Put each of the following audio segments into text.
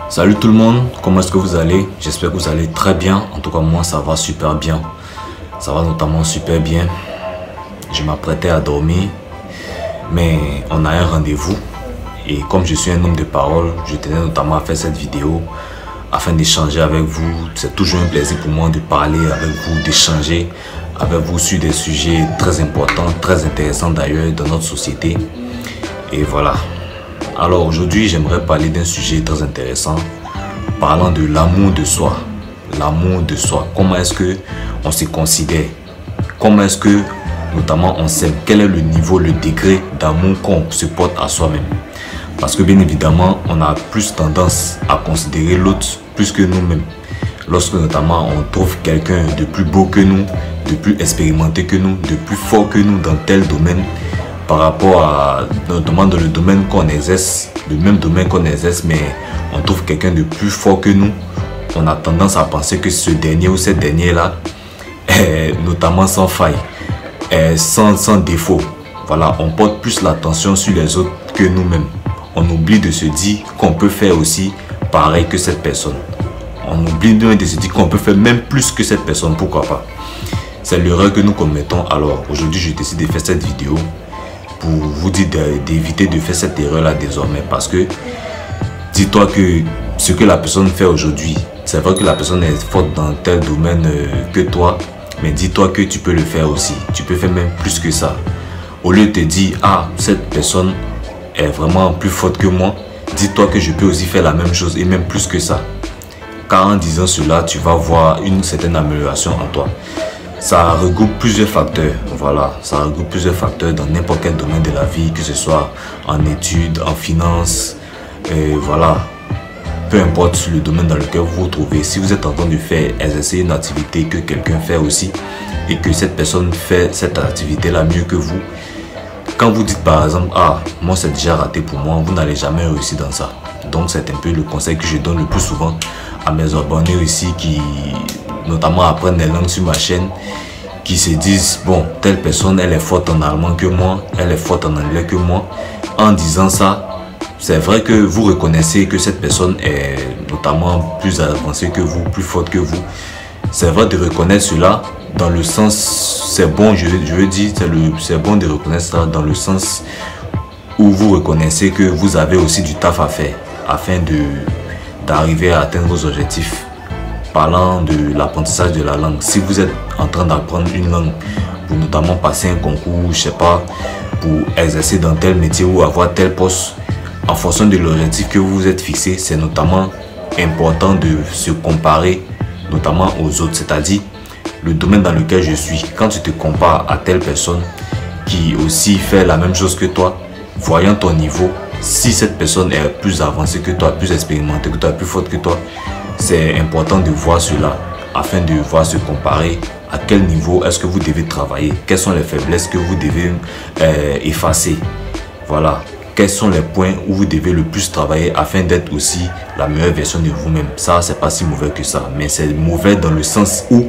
Salut tout le monde, comment est-ce que vous allez? J'espère que vous allez très bien. En tout cas moi ça va super bien. Ça va notamment super bien. Je m'apprêtais à dormir, mais on a un rendez-vous. Et comme je suis un homme de parole, je tenais notamment à faire cette vidéo afin d'échanger avec vous. C'est toujours un plaisir pour moi de parler avec vous, d'échanger avec vous sur des sujets très importants, très intéressants d'ailleurs dans notre société. Et voilà. Alors aujourd'hui, j'aimerais parler d'un sujet très intéressant, parlant de l'amour de soi. L'amour de soi. Comment est-ce que on se considère? Comment est-ce que, notamment, on s'aime? Quel est le niveau, le degré d'amour qu'on se porte à soi-même? Parce que bien évidemment, on a plus tendance à considérer l'autre plus que nous-mêmes. Lorsque notamment on trouve quelqu'un de plus beau que nous, de plus expérimenté que nous, de plus fort que nous dans tel domaine, par rapport à notamment dans le domaine qu'on exerce, le même domaine qu'on exerce, mais on trouve quelqu'un de plus fort que nous, on a tendance à penser que ce dernier ou cette dernière-là est notamment sans faille, est sans défaut. Voilà, on porte plus l'attention sur les autres que nous-mêmes. On oublie de se dire qu'on peut faire aussi pareil que cette personne. On oublie de se dire qu'on peut faire même plus que cette personne, pourquoi pas. C'est l'erreur que nous commettons. Alors aujourd'hui, je décide de faire cette vidéo pour vous dire d'éviter de faire cette erreur là désormais, parce que dis-toi que ce que la personne fait aujourd'hui, c'est vrai que la personne est forte dans tel domaine que toi, mais dis-toi que tu peux le faire aussi, tu peux faire même plus que ça. Au lieu de te dire ah cette personne est vraiment plus forte que moi, dis-toi que je peux aussi faire la même chose et même plus que ça, car en disant cela tu vas voir une certaine amélioration en toi. Ça regroupe plusieurs facteurs, voilà, ça regroupe plusieurs facteurs dans n'importe quel domaine de la vie, que ce soit en études, en finance, voilà, peu importe le domaine dans lequel vous vous trouvez. Si vous êtes en train de faire, exercer une activité que quelqu'un fait aussi, et que cette personne fait cette activité-là mieux que vous, quand vous dites par exemple, ah, moi c'est déjà raté pour moi, vous n'allez jamais réussir dans ça. Donc c'est un peu le conseil que je donne le plus souvent à mes abonnés ici qui notamment apprennent des langues sur ma chaîne, qui se disent bon, telle personne elle est forte en allemand que moi, elle est forte en anglais que moi. En disant ça, c'est vrai que vous reconnaissez que cette personne est notamment plus avancée que vous, plus forte que vous. C'est vrai de reconnaître cela dans le sens, c'est bon, je veux dire, c'est bon de reconnaître ça dans le sens où vous reconnaissez que vous avez aussi du taf à faire afin d'arriver à atteindre vos objectifs. Parlant de l'apprentissage de la langue, si vous êtes en train d'apprendre une langue pour notamment passer un concours, je sais pas, pour exercer dans tel métier ou avoir tel poste, en fonction de l'objectif que vous vous êtes fixé, c'est notamment important de se comparer notamment aux autres, c'est-à-dire le domaine dans lequel je suis. Quand tu te compares à telle personne qui aussi fait la même chose que toi, voyant ton niveau, si cette personne est plus avancée que toi, plus expérimentée que toi, plus forte que toi, c'est important de voir cela afin de voir se comparer à quel niveau est-ce que vous devez travailler, quelles sont les faiblesses que vous devez effacer. Voilà, quels sont les points où vous devez le plus travailler afin d'être aussi la meilleure version de vous-même. Ça, c'est pas si mauvais que ça, mais c'est mauvais dans le sens où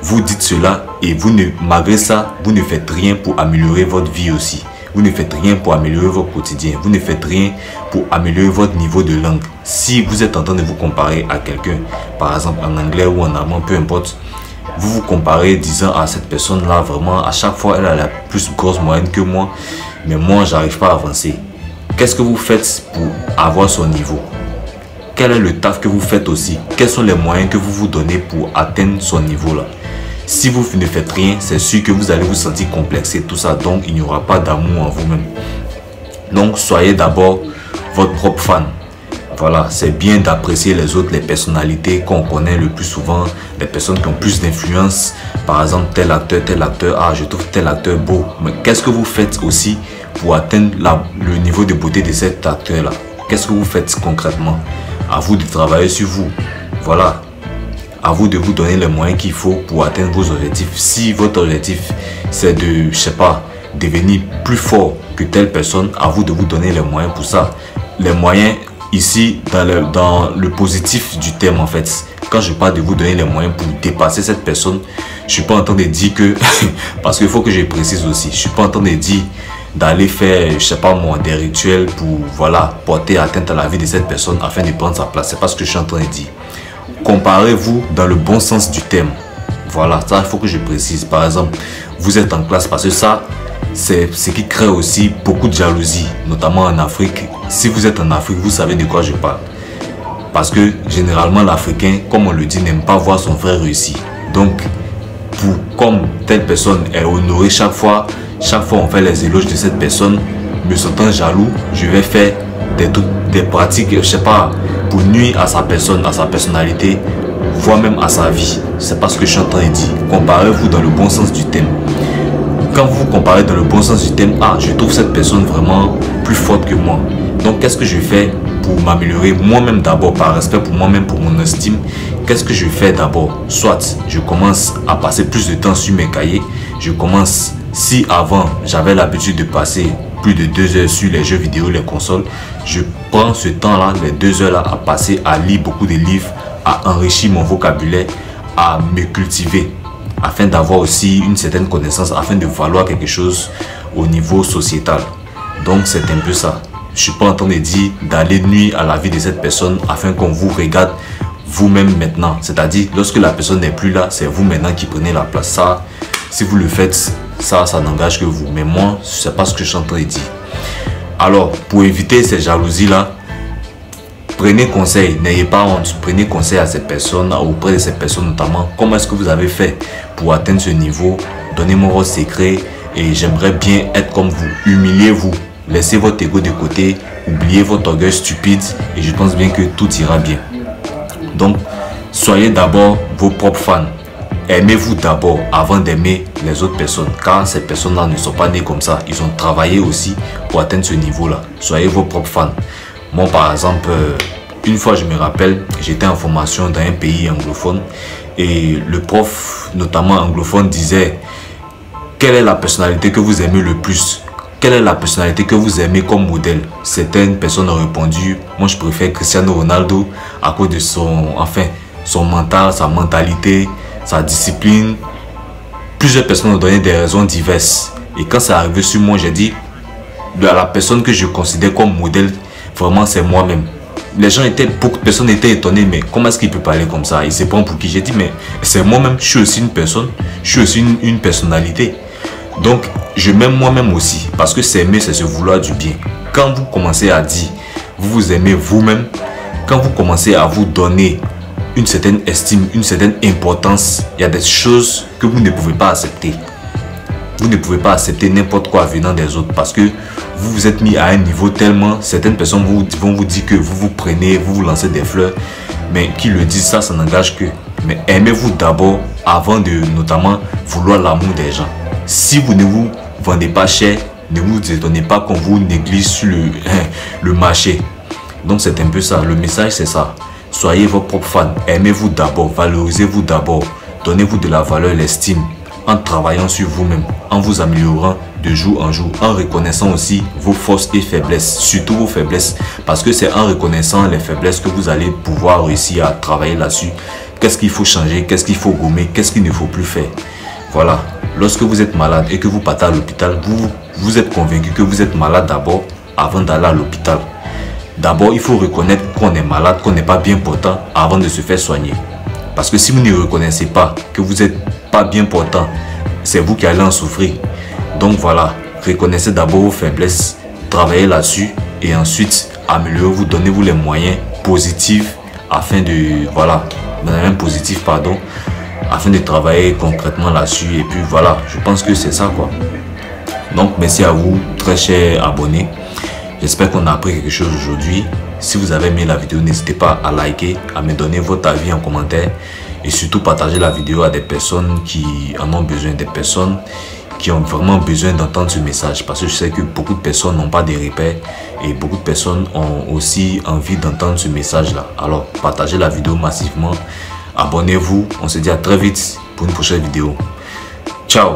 vous dites cela et vous ne, malgré ça, vous ne faites rien pour améliorer votre vie aussi. Vous ne faites rien pour améliorer votre quotidien. Vous ne faites rien pour améliorer votre niveau de langue. Si vous êtes en train de vous comparer à quelqu'un, par exemple en anglais ou en allemand, peu importe, vous vous comparez disant à cette personne-là, vraiment, à chaque fois, elle a la plus grosse moyenne que moi, mais moi, j'arrive pas à avancer. Qu'est-ce que vous faites pour avoir son niveau? Quel est le taf que vous faites aussi? Quels sont les moyens que vous vous donnez pour atteindre son niveau-là? Si vous ne faites rien, c'est sûr que vous allez vous sentir complexé, tout ça, donc il n'y aura pas d'amour en vous-même. Donc soyez d'abord votre propre fan. Voilà, c'est bien d'apprécier les autres, les personnalités qu'on connaît le plus souvent, les personnes qui ont plus d'influence. Par exemple, tel acteur, ah je trouve tel acteur beau. Mais qu'est-ce que vous faites aussi pour atteindre le niveau de beauté de cet acteur-là? Qu'est-ce que vous faites concrètement? À vous de travailler sur vous. Voilà. À vous de vous donner les moyens qu'il faut pour atteindre vos objectifs. Si votre objectif c'est de, je sais pas, devenir plus fort que telle personne, à vous de vous donner les moyens pour ça. Les moyens ici dans le positif du terme en fait. Quand je parle de vous donner les moyens pour dépasser cette personne, je suis pas en train de dire que parce qu'il faut que je précise aussi, je suis pas en train de dire d'aller faire, je sais pas moi, des rituels pour, voilà, porter atteinte à la vie de cette personne afin de prendre sa place. C'est pas ce que je suis en train de dire. Comparez-vous dans le bon sens du terme. Voilà, ça il faut que je précise. Par exemple, vous êtes en classe, parce que ça, c'est ce qui crée aussi beaucoup de jalousie, notamment en Afrique. Si vous êtes en Afrique, vous savez de quoi je parle. Parce que généralement l'Africain, comme on le dit, n'aime pas voir son frère réussir. Donc, comme telle personne est honorée chaque fois on fait les éloges de cette personne, me sentant jaloux, je vais faire des pratiques, je sais pas, pour nuire à sa personne, à sa personnalité, voire même à sa vie. C'est pas ce que je suis en train de dire. Comparez-vous dans le bon sens du thème. Quand vous vous comparez dans le bon sens du thème, ah, je trouve cette personne vraiment plus forte que moi. Donc, qu'est-ce que je fais pour m'améliorer moi-même d'abord, par respect pour moi-même, pour mon estime? Qu'est-ce que je fais d'abord? Soit je commence à passer plus de temps sur mes cahiers. Je commence, si avant j'avais l'habitude de passer plus de 2 heures sur les jeux vidéo, les consoles, je prends ce temps-là, les 2 heures-là, à passer à lire beaucoup de livres, à enrichir mon vocabulaire, à me cultiver, afin d'avoir aussi une certaine connaissance, afin de valoir quelque chose au niveau sociétal. Donc c'est un peu ça. Je ne suis pas en train de dire d'aller nuire à la vie de cette personne afin qu'on vous regarde vous-même maintenant. C'est-à-dire, lorsque la personne n'est plus là, c'est vous maintenant qui prenez la place. Ça, si vous le faites, ça n'engage que vous. Mais moi, ce n'est pas ce que je suis en train de dire. Alors, pour éviter ces jalousies-là, prenez conseil, n'ayez pas honte. Prenez conseil à ces personnes, auprès de ces personnes notamment. Comment est-ce que vous avez fait pour atteindre ce niveau? Donnez-moi vos secrets et j'aimerais bien être comme vous. Humiliez-vous. Laissez votre ego de côté, oubliez votre orgueil stupide et je pense bien que tout ira bien. Donc, soyez d'abord vos propres fans. Aimez-vous d'abord avant d'aimer les autres personnes, car ces personnes-là ne sont pas nées comme ça. Ils ont travaillé aussi pour atteindre ce niveau-là. Soyez vos propres fans. Moi, par exemple, une fois, je me rappelle, j'étais en formation dans un pays anglophone et le prof, notamment anglophone, disait: quelle est la personnalité que vous aimez le plus? Quelle est la personnalité que vous aimez comme modèle? Certaines personnes ont répondu: moi je préfère Cristiano Ronaldo à cause de son mental, sa mentalité, sa discipline. Plusieurs personnes ont donné des raisons diverses. Et quand c'est arrivé sur moi, j'ai dit, la personne que je considère comme modèle, vraiment c'est moi-même. Beaucoup de personnes étaient étonnées, mais comment est-ce qu'il peut parler comme ça? Il se prend pour qui? J'ai dit, mais c'est moi-même, je suis aussi une personne, je suis aussi une personnalité. Donc, je m'aime moi-même aussi, parce que s'aimer, c'est se vouloir du bien. Quand vous commencez à dire, vous vous aimez vous-même, quand vous commencez à vous donner une certaine estime, une certaine importance, il y a des choses que vous ne pouvez pas accepter. Vous ne pouvez pas accepter n'importe quoi venant des autres, parce que vous vous êtes mis à un niveau tellement, certaines personnes vont vous dire que vous vous prenez, vous vous lancez des fleurs, mais qui le disent, ça n'engage que. Mais aimez-vous d'abord avant de notamment vouloir l'amour des gens. Si vous ne vous vendez pas cher, ne vous étonnez pas qu'on vous néglige sur le marché. Donc c'est un peu ça, le message c'est ça. Soyez vos propres fans, aimez-vous d'abord, valorisez-vous d'abord, donnez-vous de la valeur, l'estime, en travaillant sur vous-même, en vous améliorant de jour en jour, en reconnaissant aussi vos forces et faiblesses, surtout vos faiblesses, parce que c'est en reconnaissant les faiblesses que vous allez pouvoir réussir à travailler là-dessus. Qu'est-ce qu'il faut changer, qu'est-ce qu'il faut gommer, qu'est-ce qu'il ne faut plus faire. Voilà. Lorsque vous êtes malade et que vous partez à l'hôpital, vous êtes convaincu que vous êtes malade d'abord avant d'aller à l'hôpital. D'abord, il faut reconnaître qu'on est malade, qu'on n'est pas bien portant avant de se faire soigner. Parce que si vous ne reconnaissez pas que vous n'êtes pas bien portant, c'est vous qui allez en souffrir. Donc voilà, reconnaissez d'abord vos faiblesses, travaillez là-dessus et ensuite améliorez-vous, donnez-vous les moyens positifs afin de, voilà, afin de travailler concrètement là-dessus. Et puis voilà, je pense que c'est ça quoi. Donc merci à vous, très chers abonnés. J'espère qu'on a appris quelque chose aujourd'hui. Si vous avez aimé la vidéo, n'hésitez pas à liker, à me donner votre avis en commentaire et surtout partager la vidéo à des personnes qui en ont besoin, des personnes qui ont vraiment besoin d'entendre ce message, parce que je sais que beaucoup de personnes n'ont pas de repères et beaucoup de personnes ont aussi envie d'entendre ce message là. Alors partagez la vidéo massivement, abonnez-vous, on se dit à très vite pour une prochaine vidéo. Ciao.